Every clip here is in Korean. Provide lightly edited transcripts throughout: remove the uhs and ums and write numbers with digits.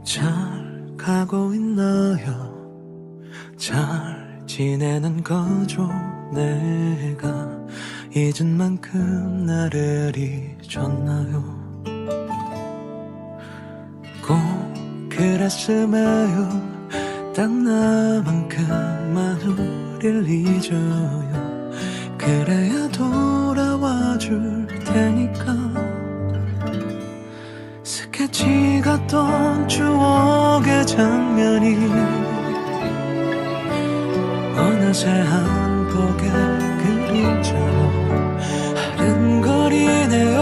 잘 가고 있나요? 잘 지내는 거죠? 내가 잊은 만큼 나를 잊었나요? 꼭 그랬음에요. 딱 나만큼만 우릴 잊어요. 그래야 돌아와 줄 테니까. 스케치 같던 추억의 장면이 어느새 한복에 그림처럼 아른거리네요.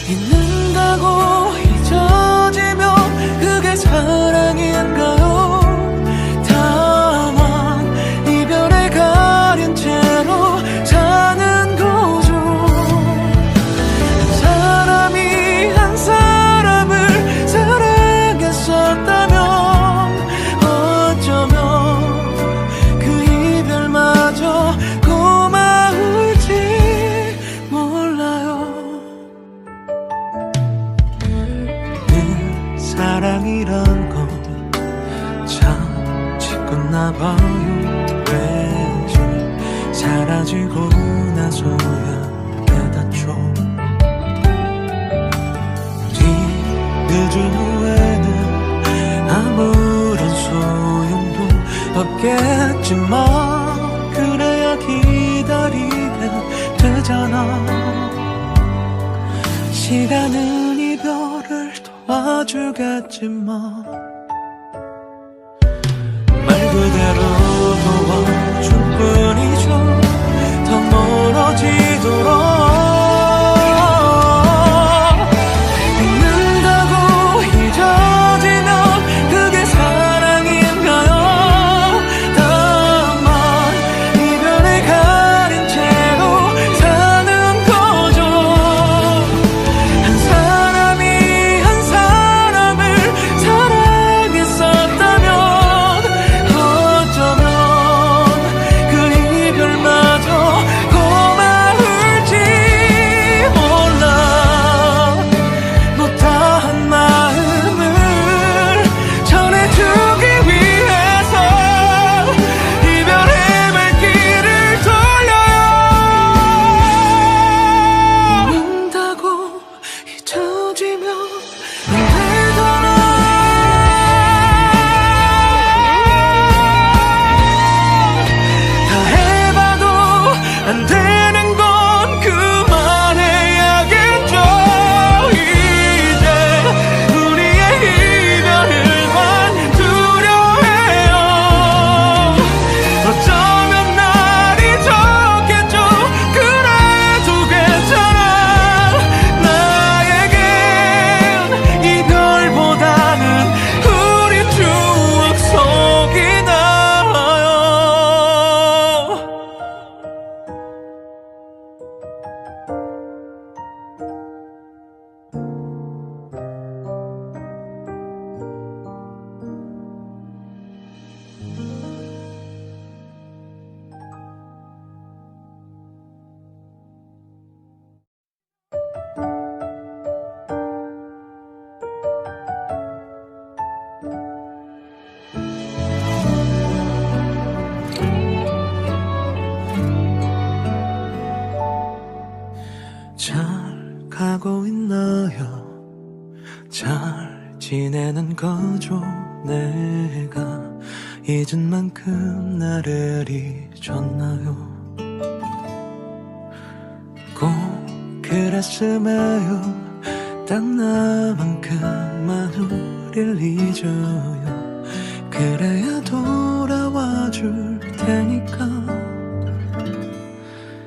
잊는다고 잊어지면 그게 사랑인가요? 다만 이별에 가린 채로 사는 거죠. 사람이 한 사람을 사랑했었다면 어쩌면 그 이별마저 고마울지 몰라요. 늘 사랑이란 건 참 짓궂나봐요. 왜지 사라지고 나서야 깨닫죠. 뒤늦은 후에는 아무런 소용도 없겠지만 그래야 기다리게 되잖아. 시간은 이별을 도와주겠지만 말 그대로 도와줄 뿐이죠. 더 멀어지도록. 잊는다고 잊어지면 그게 사랑인가요? 다만 이별에 가린 채로 사는 거죠. 한 사람이 한 사람을 사랑했었다면 어쩌면 그 이별마저 고마울지 몰라. 못다한 마음을 전해주기 위해서 이별의 발길을 돌려요. 잊는다고 잊혀지면 안 되잖아. 다 해봐도 안 되는 건 그만해야겠죠. 이제 우리의 이별을만 두려워해요. 어쩌면 날이 좋겠죠. 그래도 괜찮아. 나에겐 이별보다는 우리 추억 속이 나아요. 잘 가고 있나요? 잘 지내는 거죠? 내가 잊은 만큼 나를 잊었나요? 꼭 그랬음에요. 딱 나만큼만 우릴 잊어요. 그래야 돌아와 줄 테니까.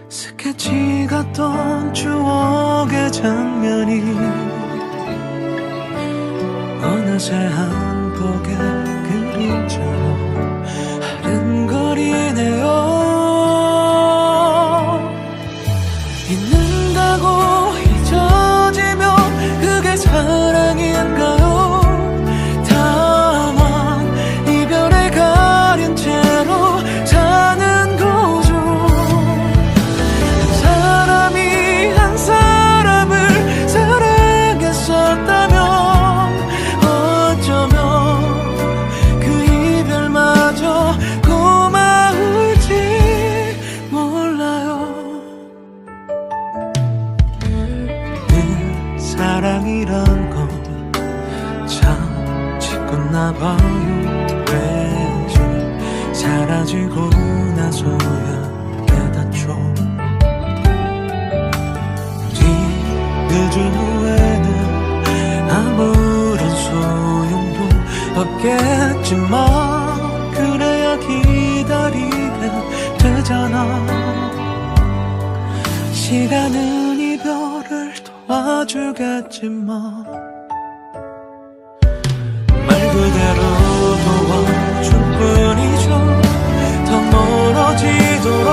스케치 같던 추억의 장면이 어느새 한복에 그림처럼 아른거리네요. 잊는다고 잊어지면 그게 사랑인가요? 다만 이별에 가린 채로 사는 거죠. 사람이 한 사람을 사랑했었다면 사랑이란 건 참 짓궂나 봐요. 왠지 사라지고 나서야 깨닫죠. 뒤늦은 후회는 아무런 소용도 없겠지만 그래야 기다리게 되잖아. 시간은 이별을 도와주겠지만 말 그대로 도와줄 뿐이죠. 더 멀어지도록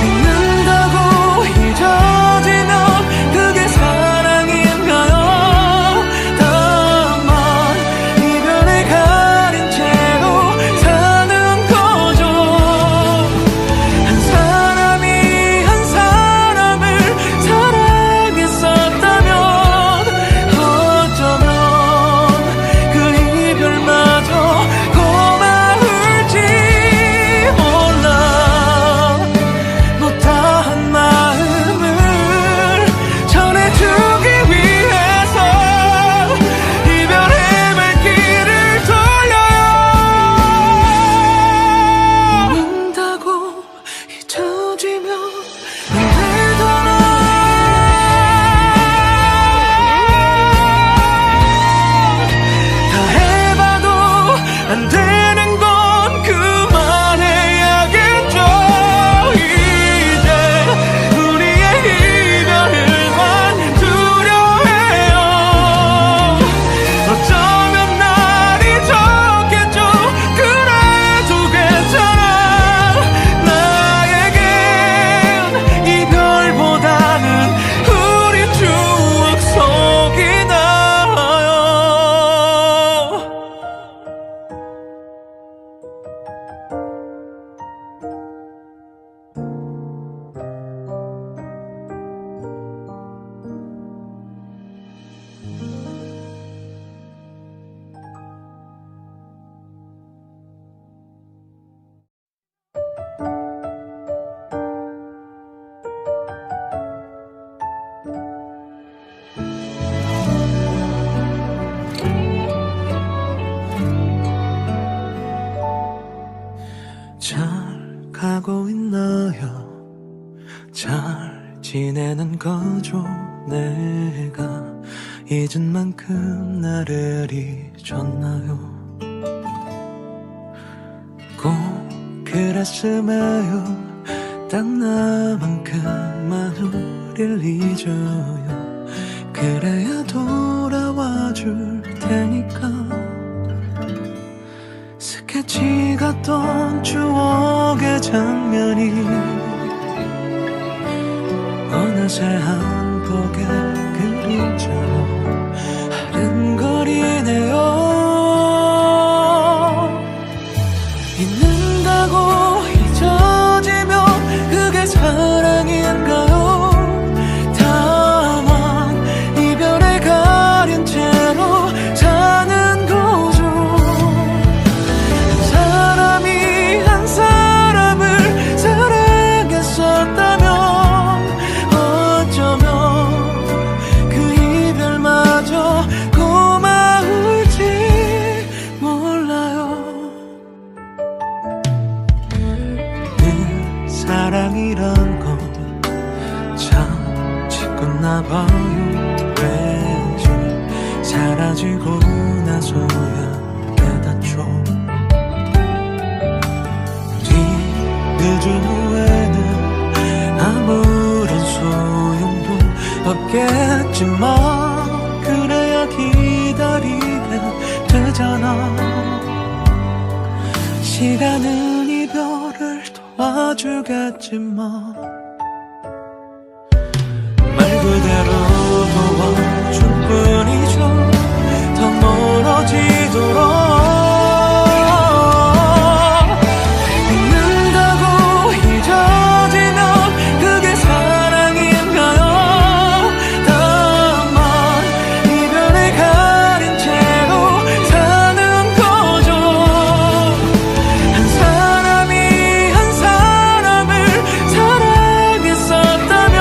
잊는다고 잊어지면 그게 사랑인가요? 다만 이별에 가린 채로 사는 거죠. 한 사람이 한 사람을 사랑했었다면 어쩌면 그 이별마저 고마울지 몰라. 못다한 마음을 전해주기 위해서 이별의 발길을 돌려요. 잊는다고 잊혀지면 안 되잖아. 다 해봐도 안 되는 건 그만해야겠죠. 이제 우리의 이별을만 두려워해요. 어쩌면 날이 좋겠죠. 그래도 괜찮아. 나에겐 이별보다는 우리 추억 속이 나아요. 잘 가고 있나요? 잘 지내는 거죠? 내가 잊은 만큼 나를 잊었나요? 꼭 그랬음에요. 딱 나만큼만 우릴 잊어요. 그래야 돌아와 줄 테니까. 스케치 같던 추억의 장면이 어느새 한 폭의 그림처럼 아른거리네요. 잊는다고 잊어지면 그게 사랑인가요? 다만 이별에 가린 채로 사는 거죠. 한 사람이 한 사람을 사랑했었다면 어쩌면 그 이별마저 고마울지 몰라요. 내 사랑이란 건 참 짓궂나 봐요. 왠지 사라지고 나서야 깨닫죠. 뒤늦은 후회는 아무런 소용도 없겠지만 그래야 기다리게 되잖아. 시간은 이별을 도와주겠지만 말 그대로 도와줄 뿐이죠. 더 멀어지도록 잊는다고 잊어지면 그게 사랑인가요? 다만 이별에 가린 채로 사는 거죠. 한 사람이 한 사람을 사랑했었다면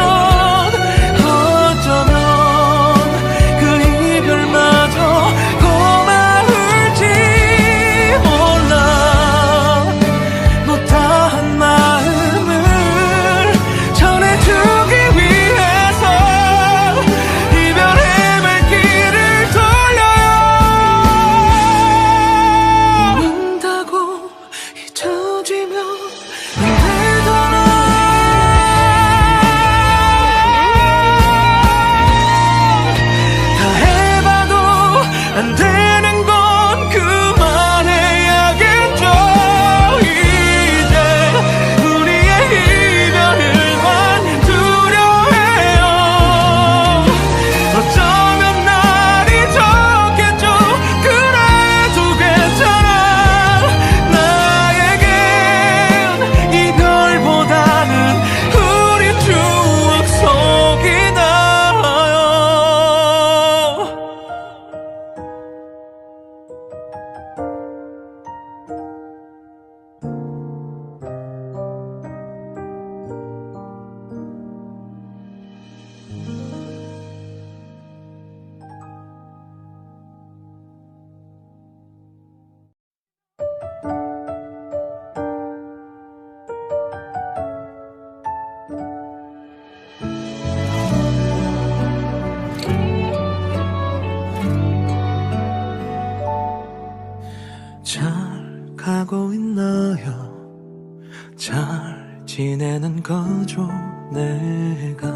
지내는 거죠. 내가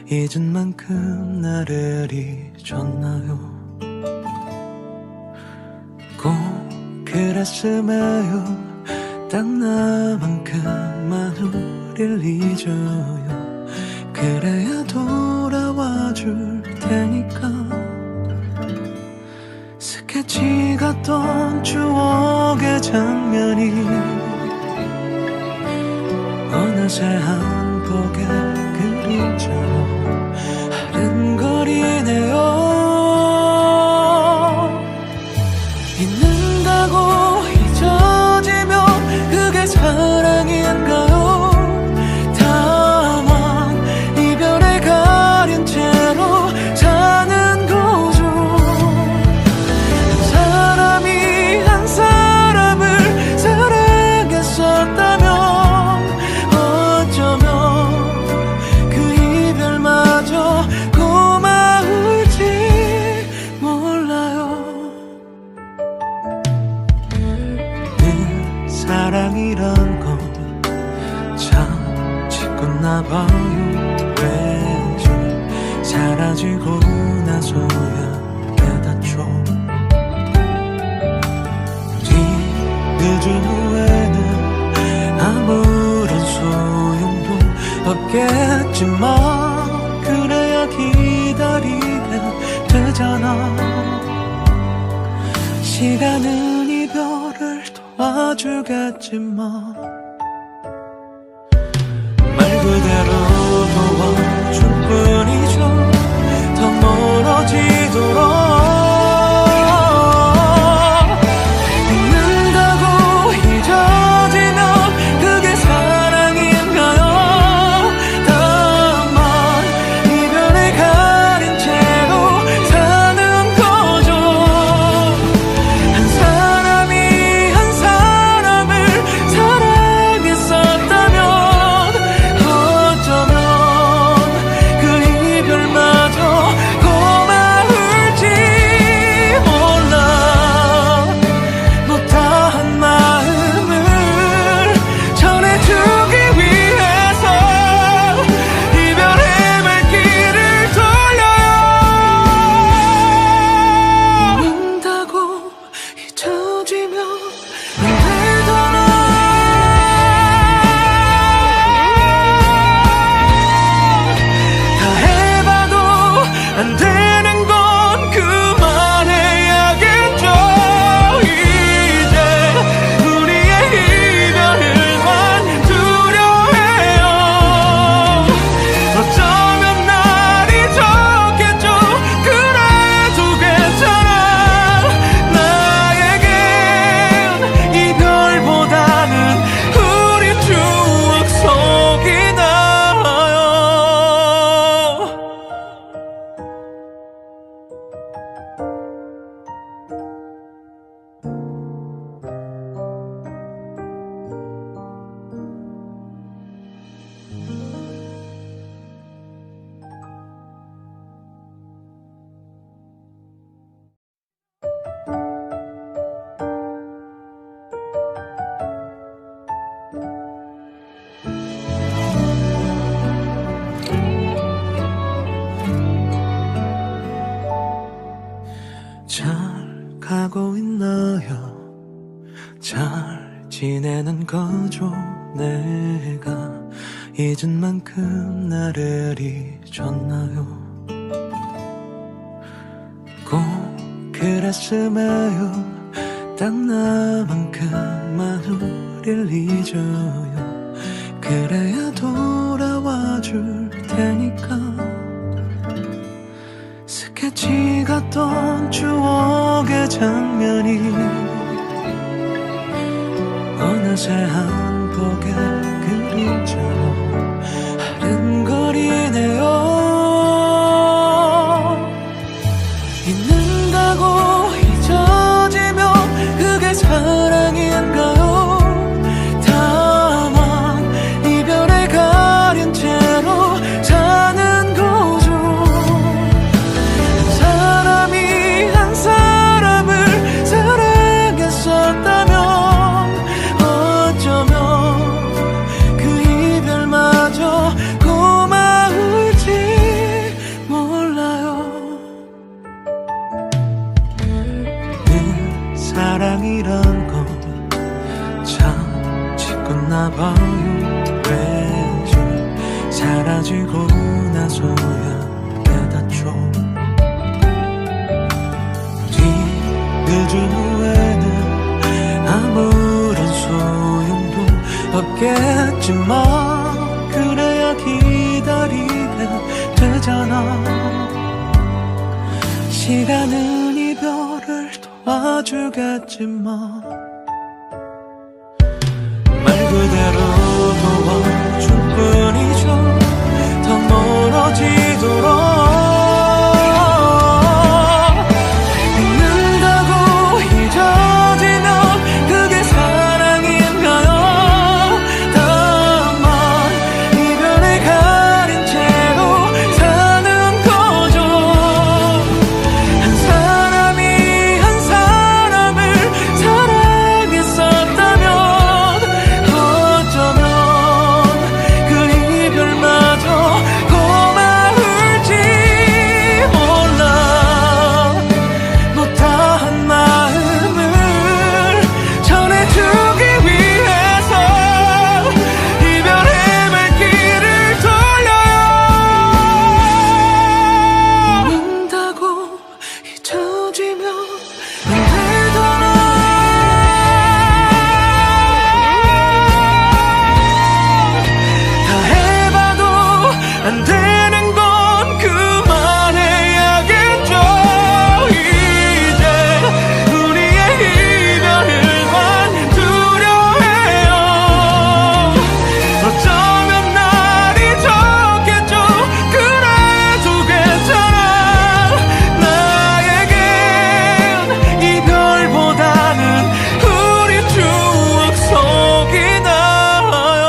잊은 만큼 나를 잊었나요? 꼭 그랬음에요. 딱 나만큼만 우릴 잊어요. 그래야 돌아와 줄 테니까. 스케치 같던 추억의 장면이 어느새 한복에 그림처럼 아른거리네요. 잊는다고 잊어지면 그게 사랑인가요? 다만 이별에 가린 채로 사는 거죠. 한 사람이 한 사람을 사랑했었다면 어쩌면 그 이별마저 고마울지 몰라요. 늘 사랑이란 건 참 짓궂나봐요. 왜죠? 사라지고 나서야 깨닫죠. 뒤늦은 후에는 아무런 소용도 없겠지만 그래야 기다리게 되잖아. 시간은 이별을 도와주겠지만 말 그대로 도와줄 뿐이죠. 더 멀어지도록. 잊는다고 잊어지면 그게 사랑인가요? 다만 이별에 가린 채로 사는 거죠. 한 사람이 한 사람을 사랑했었다면 어쩌면 그 이별마저 고마울지 몰라. 못다한 마음을 전해주기 위해서 이별의 발길을 돌려요. 잊는다고 잊혀지면 안 되더라. 다 해봐도 안 되는 건 그만해야겠죠. 이제 우리의 이별을만 두려워해요. 어쩌면 날이 좋겠죠. 그래도 괜찮아. 나에겐 이별보다는 우리 추억 속이 나아요. 잘 가고 있나요? 잘 지내는 거죠. 내가 잊은 만큼 나를 잊었나요? 꼭 그랬음에요. 딱 나만큼만 우릴 잊어요. 그래야 돌아와 줄 테니까. 스케치 같던 추억의 장면이 어느새 한복에 그림처럼 아른거리네요. 잊는다고 잊어지면 그게 사랑인가요? 다만 이별에 가린 채로 사는 거죠. 한 사람이 한 사람을 사랑했었다면 어쩌면 그 이별만 없겠지만 그래야 기다리게 되잖아. 시간은 이별을 도와주겠지만 말 그대로 도와줄 뿐이죠. 더 멀어지도록 잊는다고 잊어지면 그게 사랑인가요? 다만 이별에 가린 채로 사는 거죠. 한 사람이 한 사람을 사랑했었다면 어쩌면 그 이별마저 고마울지 몰라. 못다한 마음을 전해주기 위해서 이별의 발길을 돌려요. 잊는다고 잊혀지면 안 되잖아. 다 해봐도 안 되는 건 그만해야겠죠. 이제 우리의 이별을만 두려워해요. 어쩌면 날이 좋겠죠. 그래도 괜찮아. 나에겐 이별보다는 우리 추억 속이 나아요.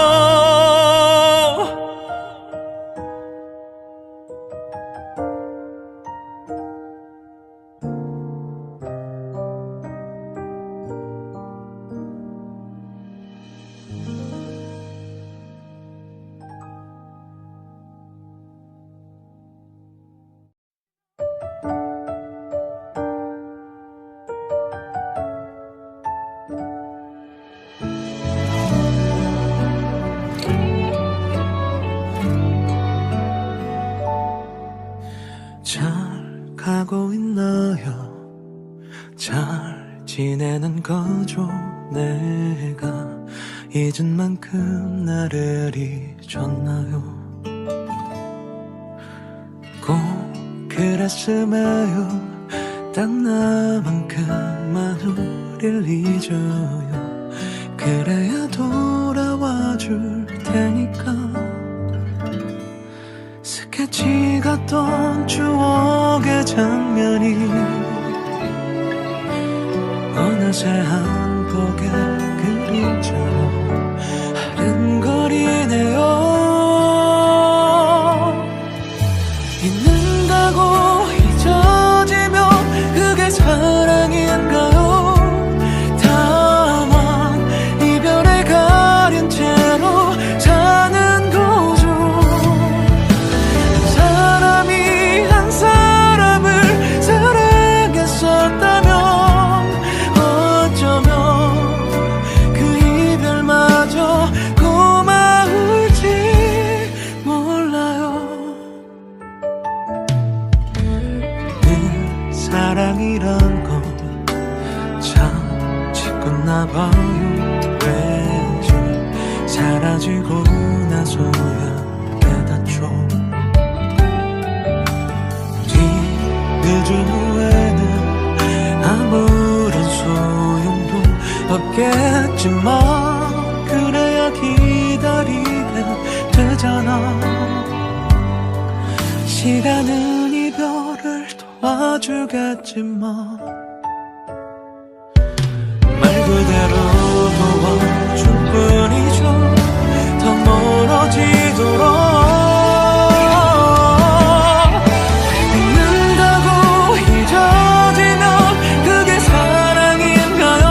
잘 가고 있나요? 잘 지내는 거죠? 내가 잊은 만큼 나를 잊었나요? 꼭 그랬음에요. 딱 나만큼만 우릴 잊어요. 그래야 돌아와 줄 테니까. 스케치 같던 추억의 장면이 어느새 한 폭의 그림처럼 아른거리네요. 잊는다고 잊어지면 그게 사랑인가요? 다만 이별에 가린 채로 사는 거죠. 한 사람이 한 사람을 사랑했었다면 어쩌면 그 이별마저 고마울지 몰라요. 늘 사랑이란 건 참 짓궂나봐요. 왜지 사라지고 나서야 깨닫죠. 뒤늦은 후회는 아무런 소용도 없겠지만 그래야 기다리게 되잖아. 시간은 이별을 도와주겠지만 말 그대로 도와줄 뿐이죠. 더 멀어지도록 잊는다고 잊어지면 그게 사랑인가요?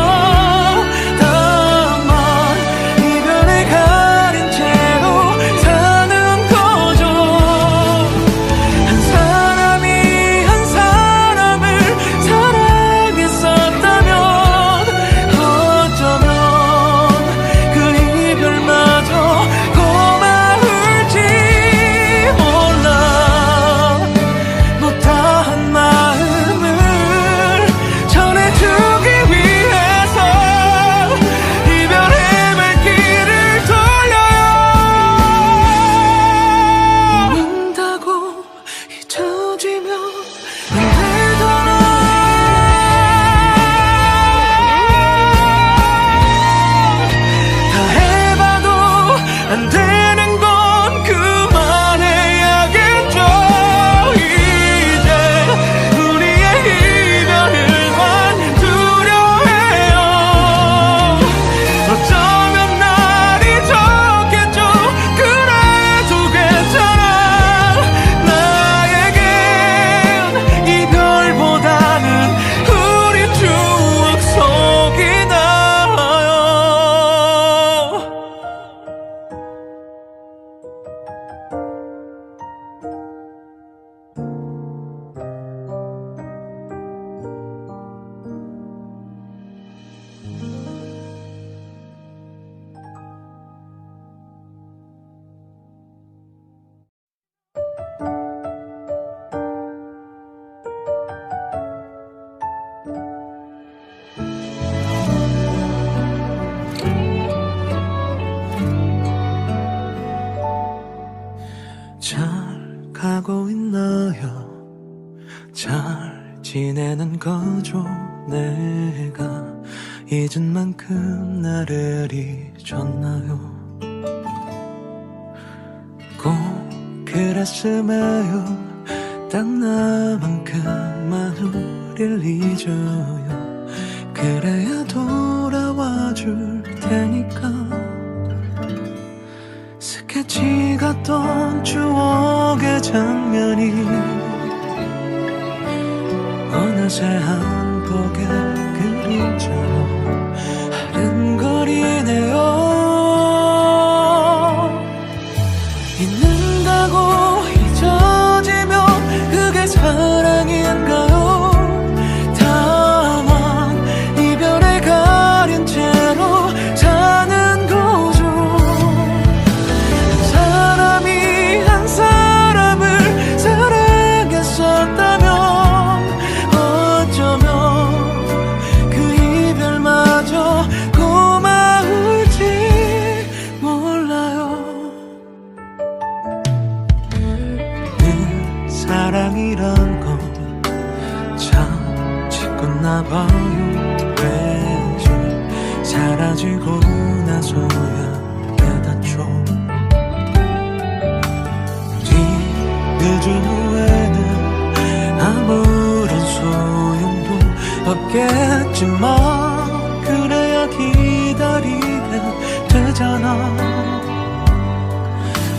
다만 이별에 가린 채로 사는 거죠. 한 사람이 한 사람을 사랑했었다면 어쩌면 그 이별마저 고마울지 잘 지내는 거죠. 내가 잊은 만큼 나를 잊었나요? 꼭 그랬음에요. 딱 나만큼만 우릴 잊어요. 그래야 돌아와 줄 테니까. 스케치 같던 추억의 장면이 어느새 한복에 그림자로 아른거리네요. 잊는다고 잊어지면 그게 사랑인가요? 다만 이별에 가린 채로 사는 거죠. 사람이 한 사람을 사랑했었다면 사랑이란 건 참 짓궂나봐요. 왜지 사라지고 나서야 깨닫죠. 뒤늦은 후에는 아무런 소용도 없겠지만 그래야 기다리게 되잖아.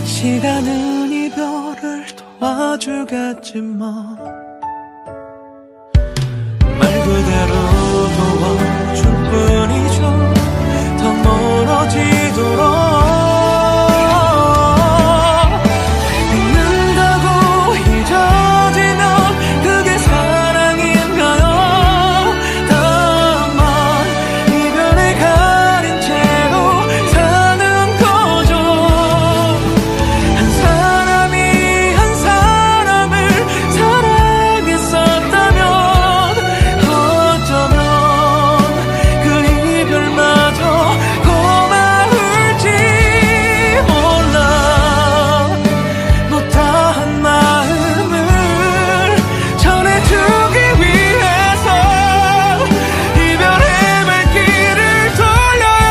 시간은 이별을 도와주겠지만 말 그대로 도와줄 뿐이죠. 더 멀어지도록. 잊는다고 잊어지면 그게 사랑인가요? 다만 이별에 가린 채로 사는 거죠. 한 사람이 한 사람을 사랑했었다면 어쩌면 그 이별마저 고마울지 몰라. 못다한 마음을 전해주기 위해서 이별의 발길을 돌려요.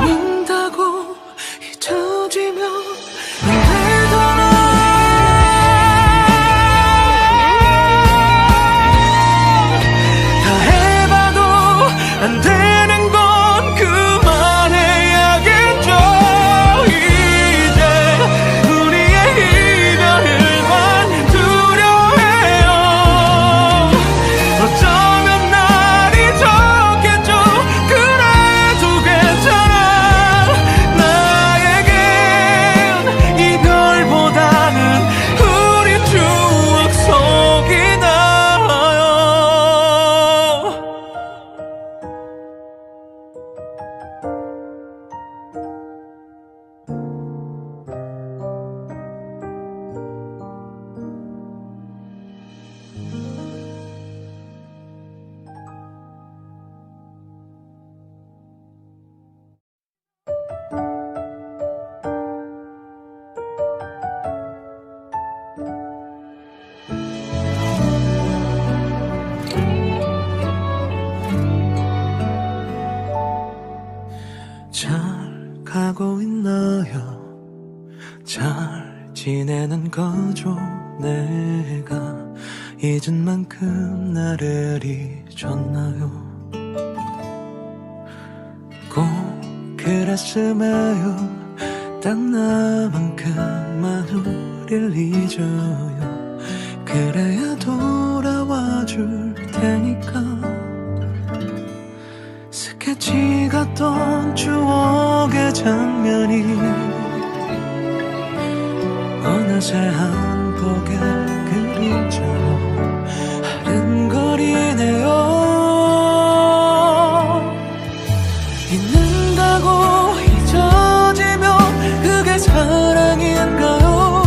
잊는다고 잊어지면 안 되더라. 다 해봐도 안 되는 건 그만해야겠죠. 이제 우리의 이별을만 두려워해요. 어쩌면 날이 좋겠죠. 그래도 괜찮아. 나에겐 이별보다는 우리 추억 속이 나아요. 잘 가고 있나요? 잘 지내는 거죠. 내가 잊은 만큼 나를 잊었나요? 꼭 그랬음에요. 딱 나만큼만 우릴 잊어요. 그래야 돌아와 줄 테니까. 스케치 같던 추억의 장면이 어느새 한복에 그림자로 아른거리네요. 잊는다고 잊어지면 그게 사랑인가요?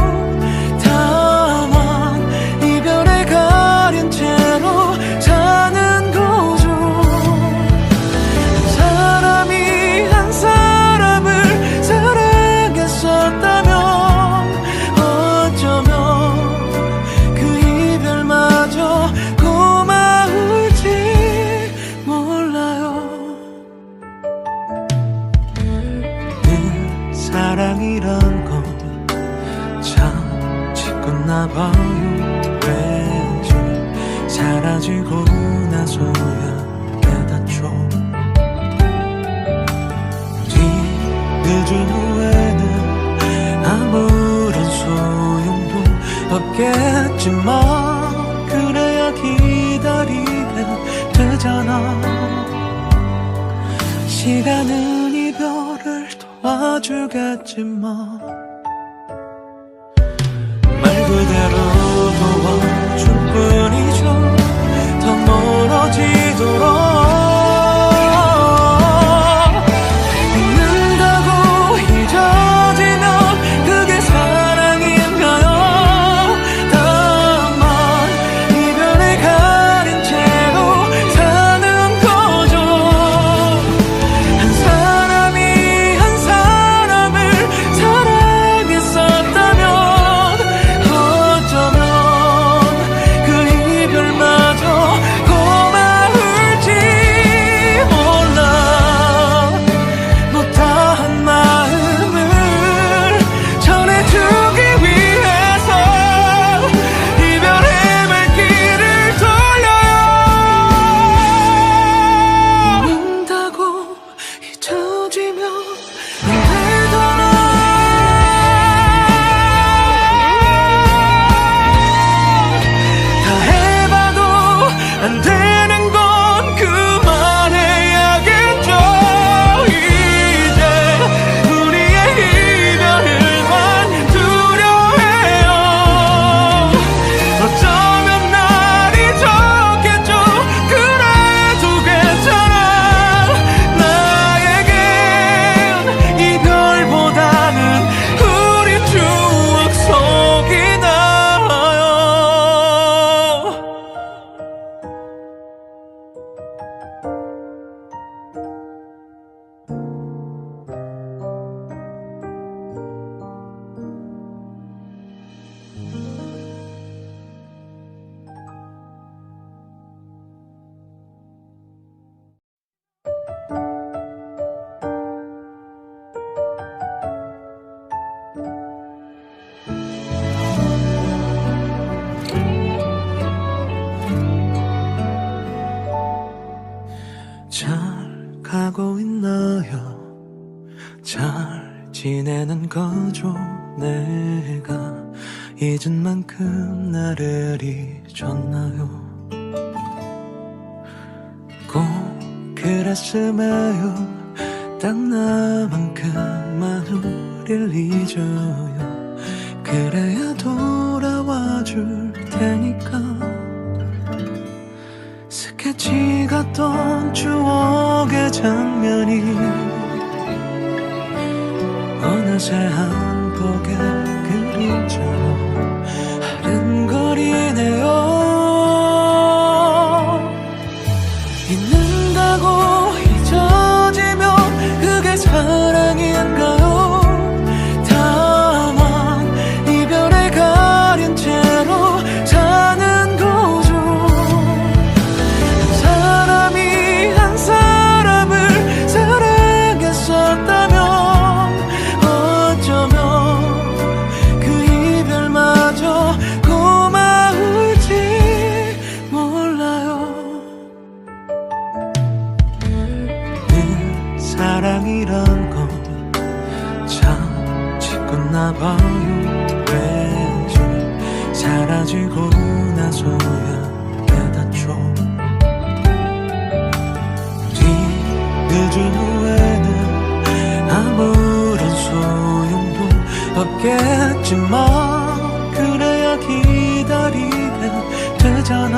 다만 이별에 가린 채로 사는 거죠. 사람이 한 사람을 사랑했었다면 어쩌면 있나 봐요. 왠지 사라지고 나서야 깨닫죠. 뒤늦은 후에는 아무런 소용도 없겠지만 그래야 기다리게 되잖아. 시간은 이별을 도와주겠지만 말 그대로 도와줄 뿐이죠. 더 멀어지도록 잊는다고 잊어지면 그게 사랑인가요? 다만 이별에 가린 채로 사는 거죠. 한 사람이 한 사람을 사랑했었다면 잘 가고 있나요? 잘 지내는 거죠? 내가 잊은 만큼 나를 잊었나요? 꼭 그랬음에요. 딱 나만큼만 우릴 잊어요. 그래야 돌아와 줄 테니까. 스케치 같던 추억의 장면이 어느새 한 폭의 그림처럼 아른거리네요. 잊는다고 잊어지면 그게 사랑인가요? 다만 이별에 가린 채로 사는 거죠. 한 사람이 한 사람을 사랑했었다면 어쩌면 그 이별마저 고마울지 몰라요. 늘 사랑이란 건 참 짓궂나 봐요. 왠지 사라지고 나서야 깨닫죠. 뒤늦은 후에는 아무런 소용도 없겠지만 그래야 기다리게 되잖아.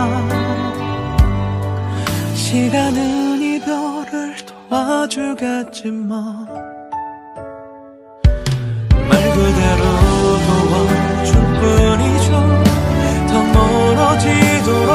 시간은 이별을 도와주겠지만 말 그대로 도와줄 뿐이죠. 더 멀어지도록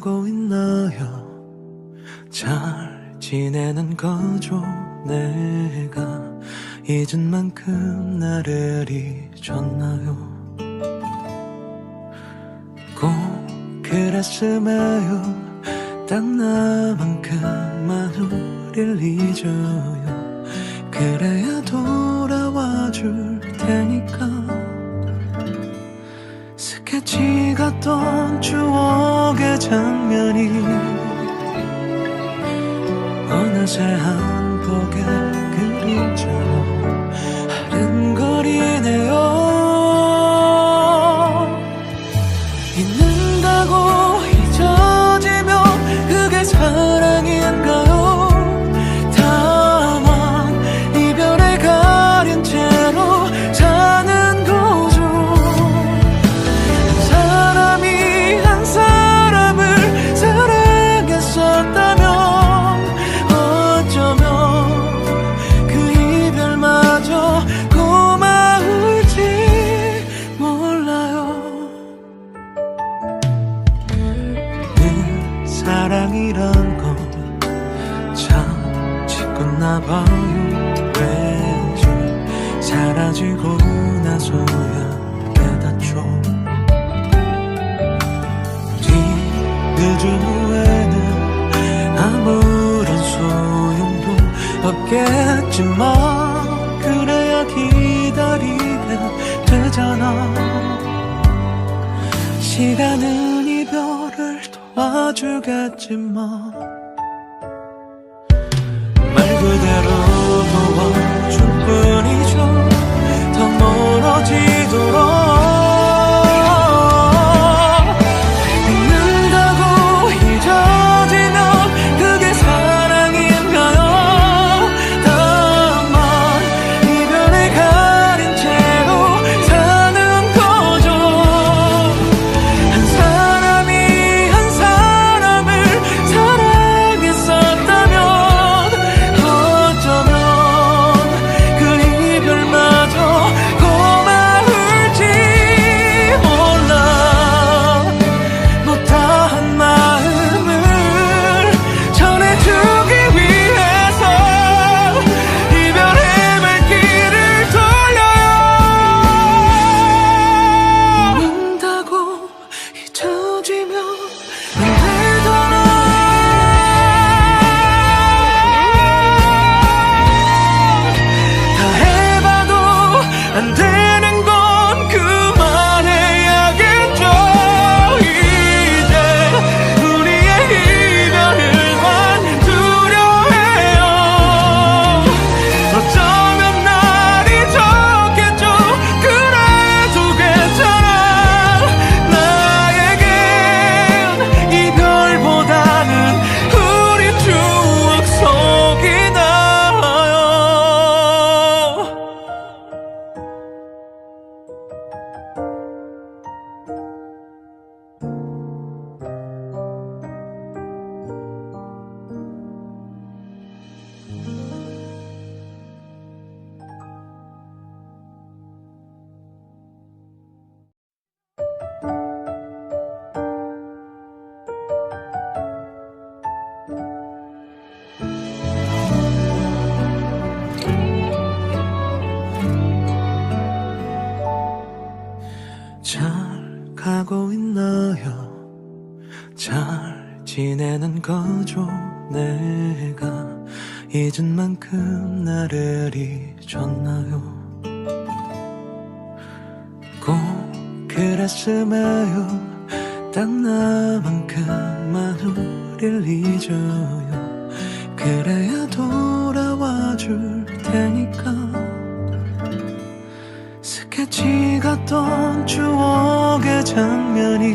가고 있나요? 잘 지내는 거죠? 내가 잊은 만큼 나를 잊었나요? 꼭 그랬음에요. 딱 나만큼만 우릴 잊어요. 그래야 돌아와 줄 테니까. 스케치 같던 추억의 장면이 어느새 한 폭의 그림처럼 아른거리네요. 잊는다고 잊어지면 그게 사랑인가요? 다만 이별에 가린 채로 사는 거죠. 사람이 한 사람을 사랑했었다면 어쩌면 그 이별마저 고마울지 몰라요. 늘 사랑이란 건 참 짓궂나봐요. 왜지 사라지고 나서야 깨닫죠. 뒤늦은 후에는 아무런 소용도 없겠지만 그래야 기다리게 되잖아. 시간은 이별을 도와주겠지만 말 그대로 도와줄 뿐이죠. 더 멀어지도록. 잊는다고 잊어지면 그게 사랑인가요? 다만 이별에 가린 채로 사는 거죠. 한 사람이 한 사람을 사랑했었다면 어쩌면 그 이별마저 고마울지 몰라. 못다한 마음을 전해주기 위해서 이별의 발길을 돌려요. 잊는다고 잊혀지면 안 되더라. 다 해봐도 안 되는 건 그만해야겠죠. 이제 우리의 이별을만 두려워해요. 어쩌면 날이 좋겠죠. 그래도 괜찮아. 나에겐 이별보다는 우리 추억 속이 나아요. 잘 가고 있나요? 잘 지내는 거죠? 내가 잊은 만큼 나를 잊었나요? 꼭 그랬음에요. 딱 나만큼만 우릴 잊어요. 그래야 돌아와 줄 테니까. 스케치 같던 추억의 장면이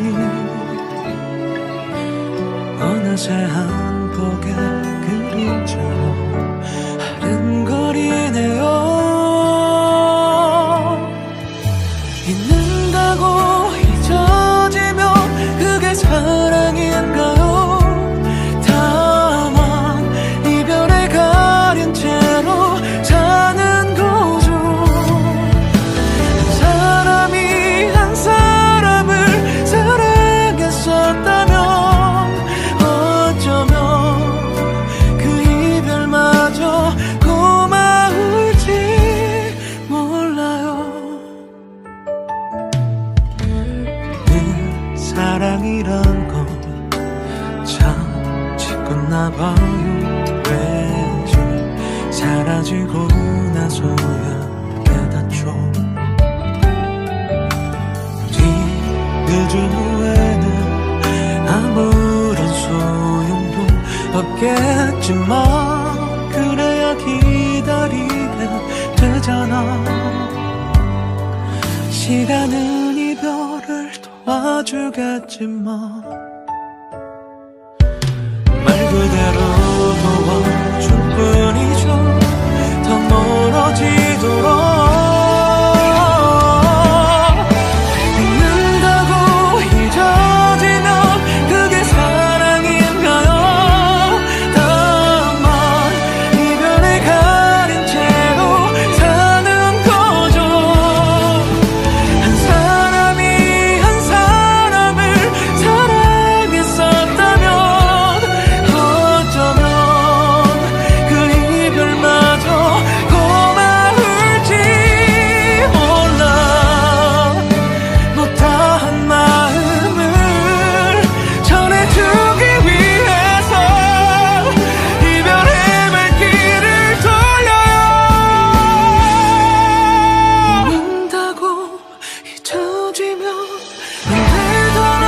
어느새 한 폭의 그림처럼 아른거리네요. 잊는다고 잊어지면 그게 사랑인가요? 다만 이별에 가린 채로 사는 거죠. 사람이 한 사람을 사랑했었다면 사랑이란 건 참 짓궂나봐요. 왠지 사라지고 나서야 깨닫죠. 뒤늦은 후회는 아무런 소용도 없겠지만 그래야 기다리게 되잖아. 시간은 이별을 도와주겠지만 말 그대로 도와줄 뿐이죠. 더 멀어지도록 잊는다고 잊어지면 그게 사랑인가요? 다만 이별에 가린 채로 사는 거죠. 한 사람이 한 사람을 사랑했었다면 어쩌면 그 이별마저 고마울지 몰라. 못다한 마음을 전해주기 위해서 이별의 발길을 돌려요. 잊는다고 잊혀지면 안 되잖아.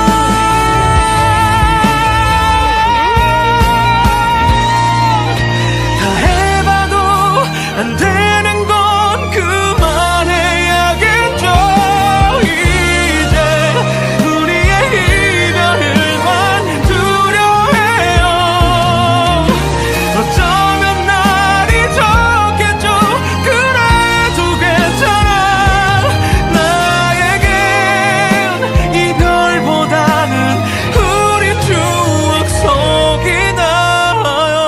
다 해봐도 안 되는 건 그만해야겠죠. 이제 우리의 이별을만 두려워해요. 어쩌면 날이 좋겠죠. 그래도 괜찮아. 나에겐 이별보다는 우리 추억 속이 나아요.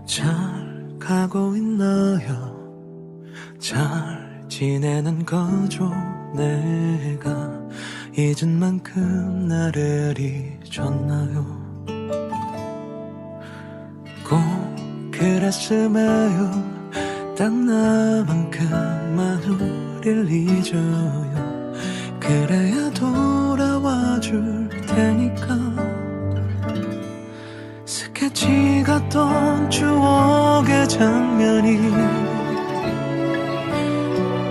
잘 가고 있나요? 잘 지내는 거죠? 내가 잊은 만큼 나를 잊었나요? 꼭 그랬음에요. 딱 나만큼만 우릴 잊어요. 그래야 돌아와 줄 테니까. 스케치 같던 추억의 장면이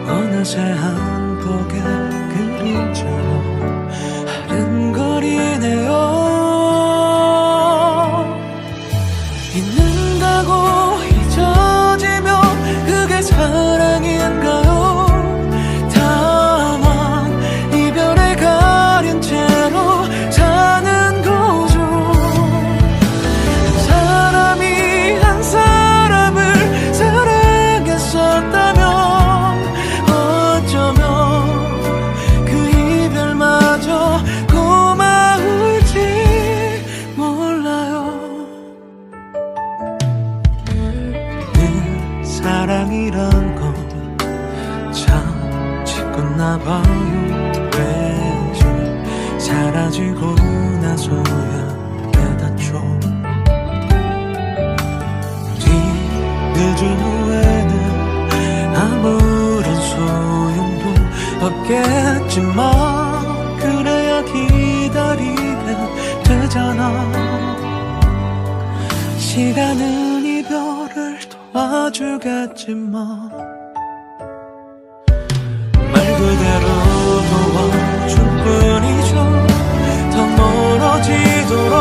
어느새 한 폭의 그림처럼 아른거리네요. 잊는다고 잊어지면 그게 사랑인가요? 다만 이별에 가린 채로 사는 거죠. 사람이 한 사람을 사랑했었다면 어쩌면 그 이별마저 고마울지 몰라요. 늘 사랑이란 건 참 짓궂나봐요. 왠지 사라지고 나서야 깨닫죠. 늦은 후회는 아무런 소용도 없겠지만 그래야 기다리게 되잖아. 시간은 이별을 도와주겠지만 말 그대로 도와줄 뿐이죠. 더 멀어지도록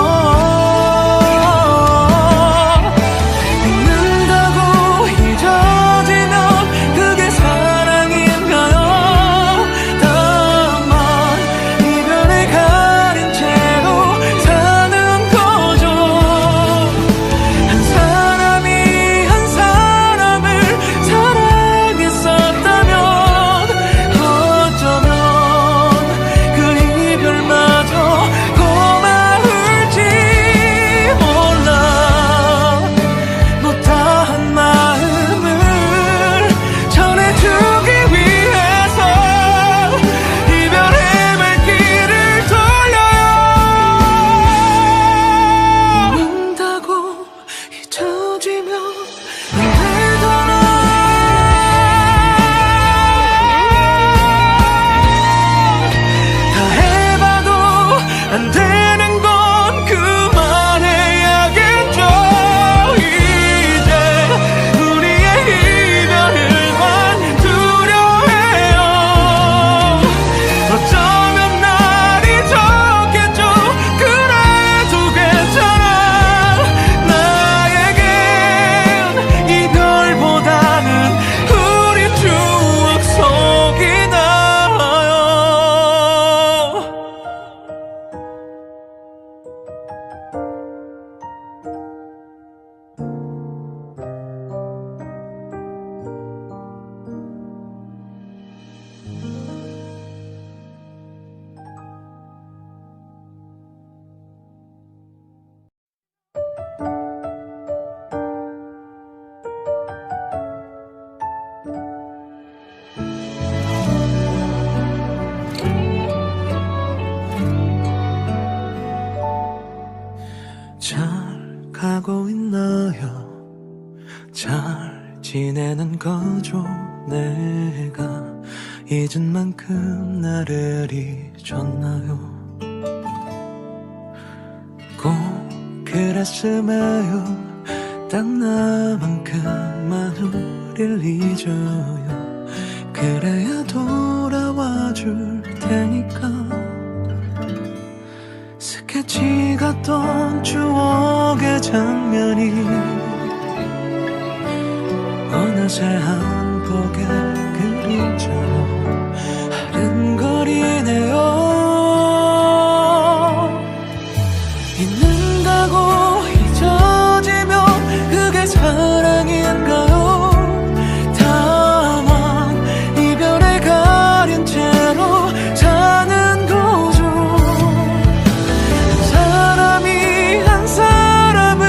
지내는 거죠. 내가 잊은 만큼 나를 잊었나요? 꼭 그랬음에요. 딱 나만큼만 우릴 잊어요. 그래야 돌아와 줄 테니까. 스케치 같던 추억의 장면이 어느새 한복에 그림처럼 아른거리네요. 잊는다고 잊어지면 그게 사랑인가요? 다만 이별에 가린 채로 사는 거죠. 한 사람이 한 사람을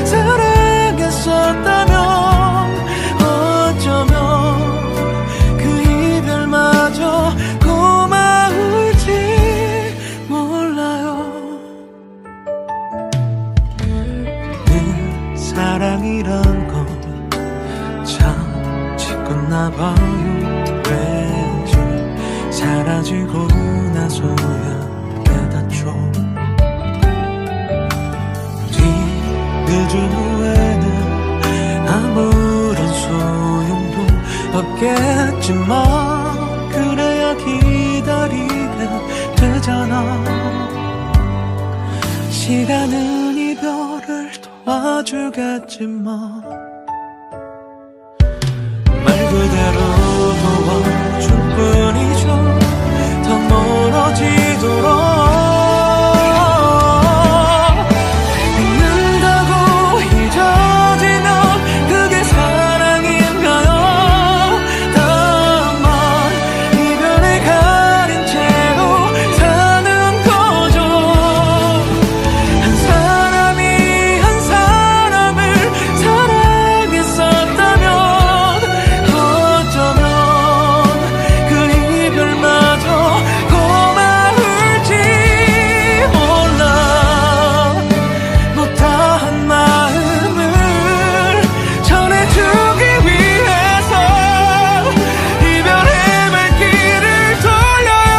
사랑했었다면 어쩌면 그 이별마저 고마울지 몰라요. 늘 사랑이란 건 참 짓궂나봐요. 왠지 사라지고 나서야 깨닫죠. 뒤늦은 후에는 아무런 소용도 없겠지만 그래야 기다리게 되잖아. 시간은 이별을 도와주겠지만 말 그대로 도와줄 뿐이죠. 더 멀어지도록. 잊는다고 잊어지면 그게 사랑인가요? 다만 이별에 가린 채로 사는 거죠. 한 사람이 한 사람을 사랑했었다면 어쩌면 그 이별마저 고마울지 몰라. 못다한 마음을 전해주기 위해서 이별의 말귀를 돌려요.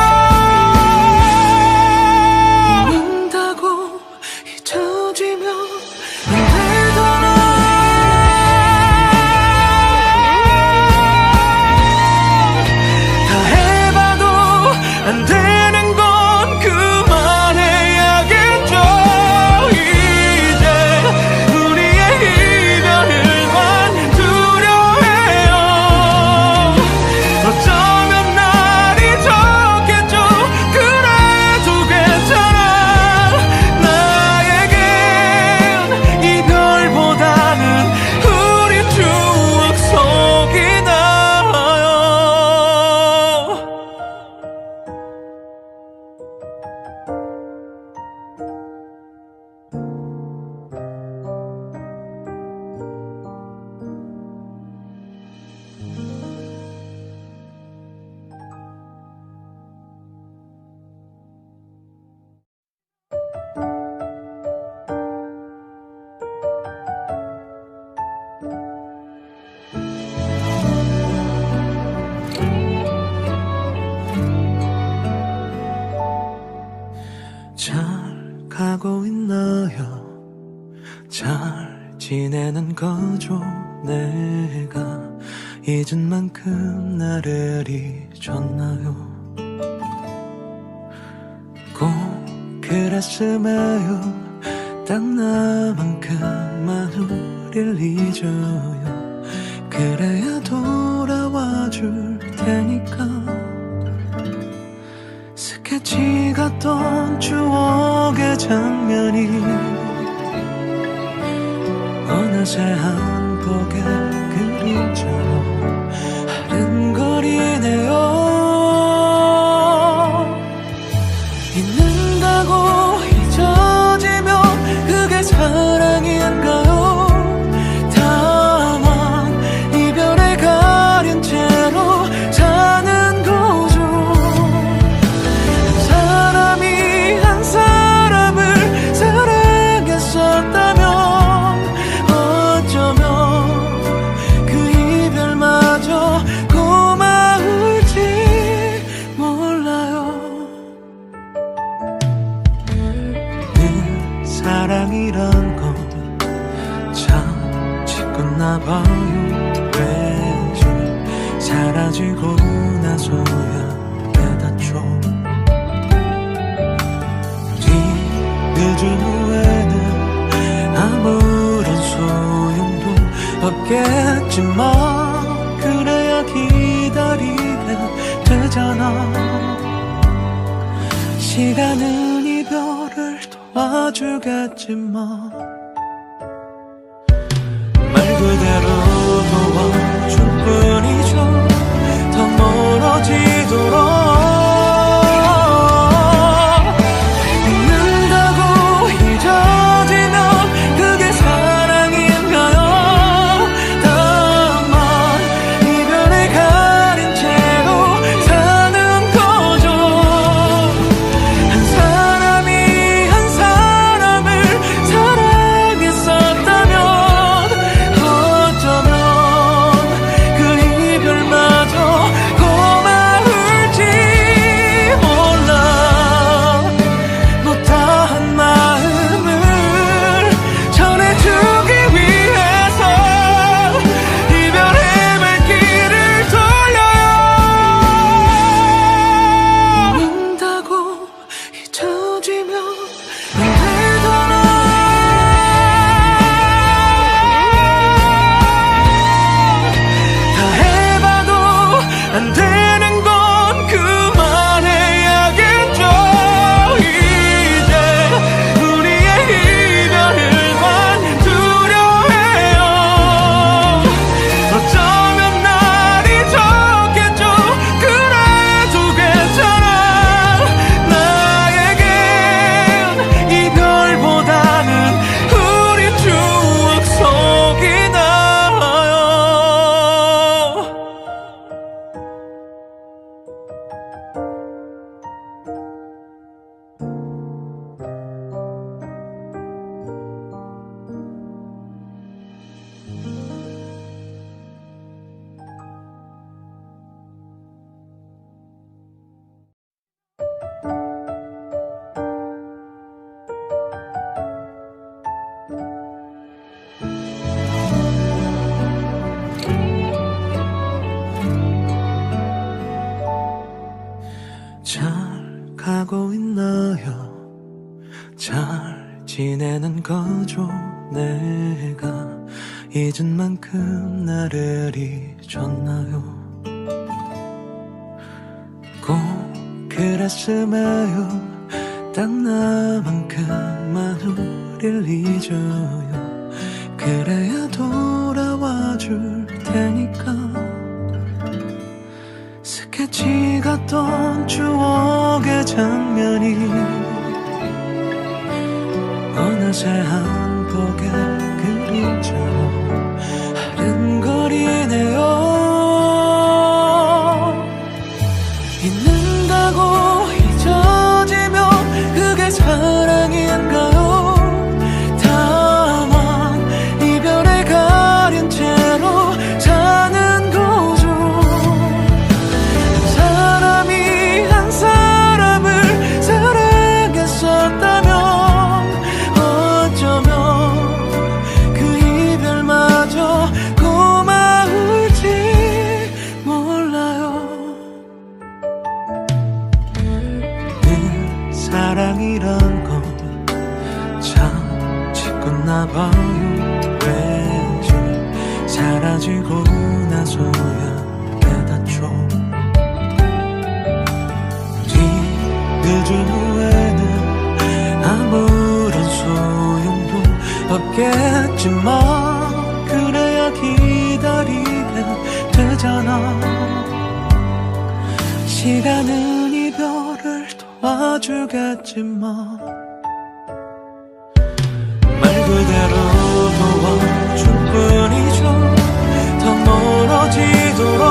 잊는다고 잊혀지면 안 되더라. 다 해봐도 안 되는 건 그만해야겠죠. 이제 우리의 이별을만 두려워해요. 어쩌면 날이 좋겠죠. 그래도 괜찮아. 나에겐 이별보다는 우리 추억 속이 나아요. 잘 가고 있나요? 잘 지내는 거죠. 내가 잊은 만큼 나를 잊었나요? 꼭 그랬음에요. 딱 나만큼만 우릴 잊어요. 그래야 돌아와 줄 테니까. 스케치 같던 추억의 장면이 어느새 한복에 그림처럼 아른거리네요. 잊는다고 잊어지면 그게 사랑인가요? 다만 이별에 가린 채로 사는 거죠. 한 사람이 한 사람을 사랑했었다면 어쩌면 사라지고 나서야 깨닫죠. 뒤늦은 후회는 아무런 소용도 없겠지만 그래야 기다리게 되잖아. 시간은 이별을 도와주겠지만 말 그대로 도와줄 뿐이죠. 더 멀어지도록 잊는다고 잊어지면 그게 사랑인가요? 다만 이별에 가린 채로 사는 거죠. 한 사람이 한 사람을 사랑했었다면 안 되는 건 그만해야겠죠. 이제 우리의 이별을만 두려워해요. 어쩌면 날이 좋겠죠. 그래도 괜찮아. 나에겐 이별보다는 우리 추억 속이 나아요. 잘 가고 있나요? 잘 지내는 거죠? 내가 잊은 만큼 나를 잊었나요? 꼭 그랬음에요. 딱 나만큼만 우릴 잊어요. 그래야 돌아와 줄 테니까. 스케치 같던 추억의 장면이 어느새 한 폭의 그림자로 아른거리네요. 잊는다고 잊어지면 그게 사랑인가요? 다만 이별에 가린 채로 사는 거죠. 사람이 한 사람을 사랑했었다면 어쩌면 그 이별마저 고마울지 몰라요. 늘 사랑이란 건 참 짓궂나봐요. 왠지 사라지고 나서야 깨닫죠. 늦은 후회는 아무런 소용도 없겠지만 그래야 기다리게 되잖아. 시간은 이별을 도와주겠지만 말 그대로 도와줄 뿐이죠. 더 멀어지도록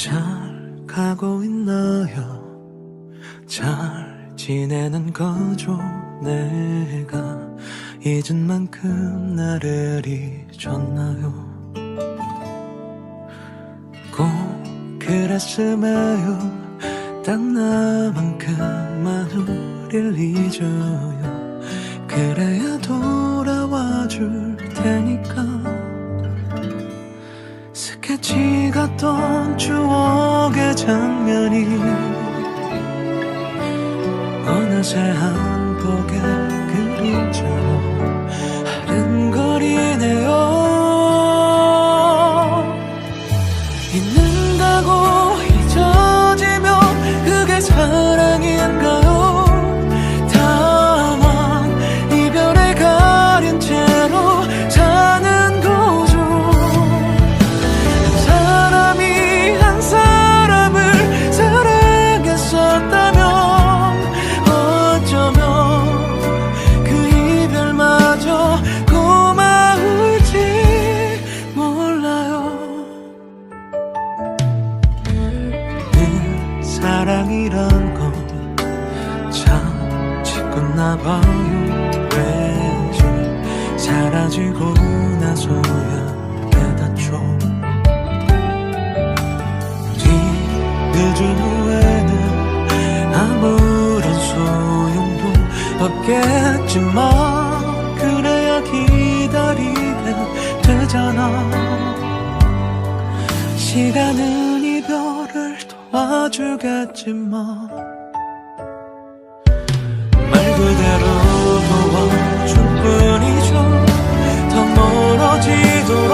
잘 가고 있나요? 잘 지내는 거죠? 내가 잊은 만큼 나를 잊었나요? 꼭 그랬음에요. 딱 나만큼만 우릴 잊어요. 그래야 돌아와 줄 테니까. 스케치 같던 추억의 장면이 어느새 한복에 그림처럼 아른거리네요. 잊는다고 잊어지면 그게 사랑인가요? 다만 이별에 가린 채로 사는 거죠. 한 사람이 한 사람을 사랑했었다면 어쩌면 그 이별마저 고마울지 몰라요. 늘 사랑이란 건 참 짓궂나봐요. 왜지 사라지고 나서야 깨닫죠. 뒤늦은 후에는 아무런 소용도 없겠지만 그래야 기다리게 되잖아. 시간은 이별을 도와주겠지만 말 그대로 도와줄 뿐이죠. 더 멀어지도록